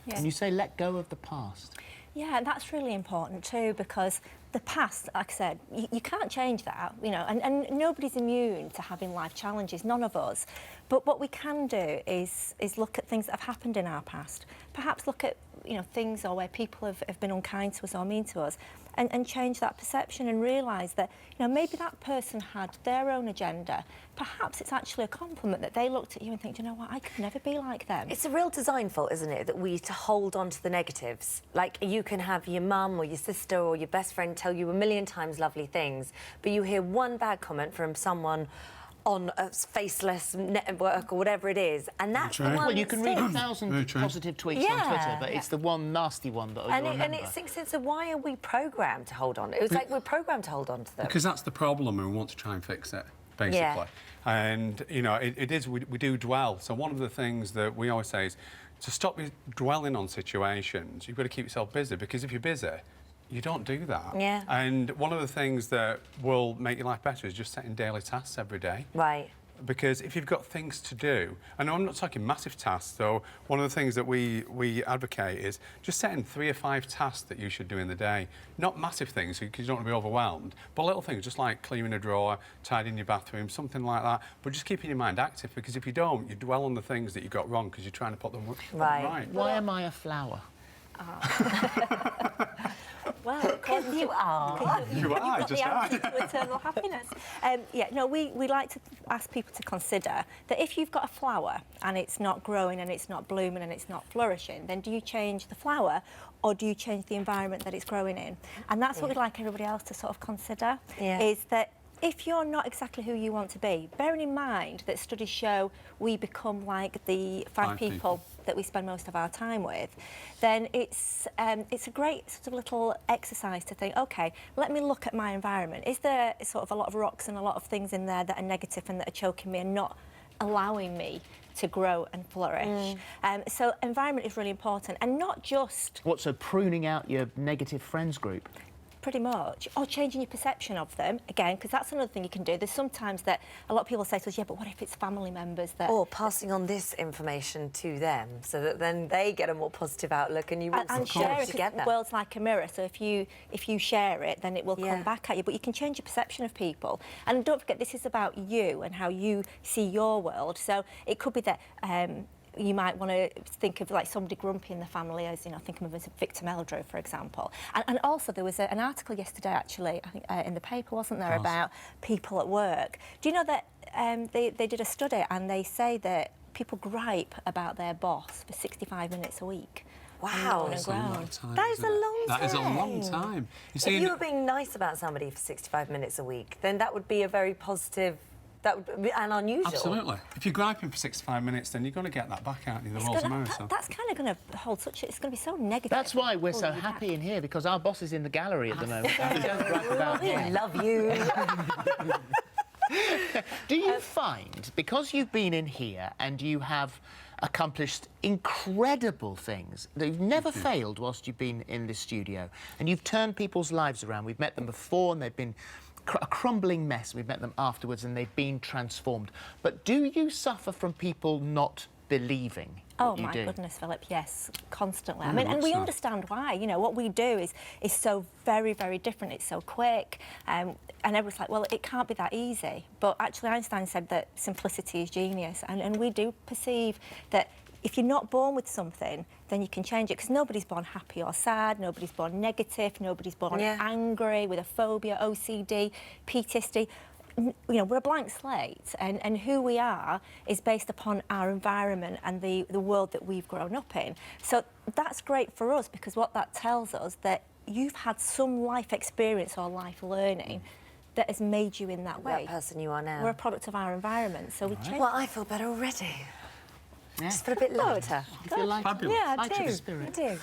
Yeah. And you say let go of the past. Yeah, and that's really important too, because the past, like I said, you can't change that, you know, and nobody's immune to having life challenges, none of us. But what we can do is look at things that have happened in our past. Perhaps look at, you know, things or where people have been unkind to us or mean to us, and change that perception and realise that, you know, maybe that person had their own agenda. Perhaps it's actually a compliment that they looked at you and think, you know what, I could never be like them. It's a real design fault, isn't it, that we to hold on to the negatives. Like, you can have your mum or your sister or your best friend tell you a million times lovely things, but you hear one bad comment from someone on a faceless network or whatever it is, and that's the one. Well, you can read sticks. 1,000 positive tweets on Twitter, but it's the one nasty one that you'll remember. And it sinks in, so why are we programmed to hold on? It was like we're programmed to hold on to them. Because that's the problem, and we want to try and fix it, basically. Yeah. And, you know, it is, we do dwell. So one of the things that we always say is to stop dwelling on situations, you've got to keep yourself busy, because if you're busy, you don't do that. Yeah. And one of the things that will make your life better is just setting daily tasks every day. Right. Because if you've got things to do, and I'm not talking massive tasks, so one of the things that we advocate is just setting 3 or 5 tasks that you should do in the day. Not massive things, because you don't want to be overwhelmed, but little things, just like cleaning a drawer, tidying your bathroom, something like that, but just keeping your mind active, because if you don't, you dwell on the things that you got wrong, because you're trying to put them right. Why am I a flower? Well, Because you are. You've got the answer to eternal happiness. Yeah, no, we like to ask people to consider that if you've got a flower and it's not growing and it's not blooming and it's not flourishing, then do you change the flower or do you change the environment that it's growing in? And that's what we'd like everybody else to sort of consider, is that if you're not exactly who you want to be, bearing in mind that studies show we become like the five people that we spend most of our time with, then it's a great sort of little exercise to think, OK, let me look at my environment. Is there sort of a lot of rocks and a lot of things in there that are negative and that are choking me and not allowing me to grow and flourish? So environment is really important, and not just... What, so pruning out your negative friends group? Pretty much, or changing your perception of them, again, because that's another thing you can do. There's sometimes that a lot of people say to us, yeah, but what if it's family members that... Or passing on this information to them, so that then they get a more positive outlook and you will and share it, together. The world's like a mirror, so if you share it, then it will come back at you, but you can change your perception of people. And don't forget, this is about you and how you see your world, so it could be that... you might want to think of like somebody grumpy in the family as, you know, think of them as a victim elder, for example. And also there was an article yesterday, actually, I think in the paper, wasn't there, about people at work. Do you know that they did a study and they say that people gripe about their boss for 65 minutes a week? Wow. That's a long time. That is a long time. That is a long time. You see, if you were being nice about somebody for 65 minutes a week, then that would be a very positive... That would be and unusual. Absolutely. If you're griping for 65 minutes, then you're going to get that back out in the world's mirror. That's kind of going to hold such... It's going to be so negative. That's why we're so happy in here, because our boss is in the gallery at the moment. We don't gripe about him. Love you. Do you find, because you've been in here and you have accomplished incredible things, that you've never failed whilst you've been in this studio, and you've turned people's lives around? We've met them before and they've been a crumbling mess. We've met them afterwards and they've been transformed. But do you suffer from people not believing? Oh my goodness, Philip, yes, constantly. I mean, and we understand why. You know, what we do is so very, very different. It's so quick, and everyone's like, well, it can't be that easy. But actually, Einstein said that simplicity is genius, and we do perceive that if you're not born with something, then you can change it, because nobody's born happy or sad, nobody's born negative, nobody's born angry, with a phobia, OCD, PTSD. You know, we're a blank slate, and who we are is based upon our environment and the world that we've grown up in. So that's great for us, because what that tells us that you've had some life experience or life learning that has made you in that way. That person you are now. We're a product of our environment, so we change. Well, I feel better already. Yeah. Just feel a bit lighter. You feel like Yeah, I lighter do. of spirit. I do.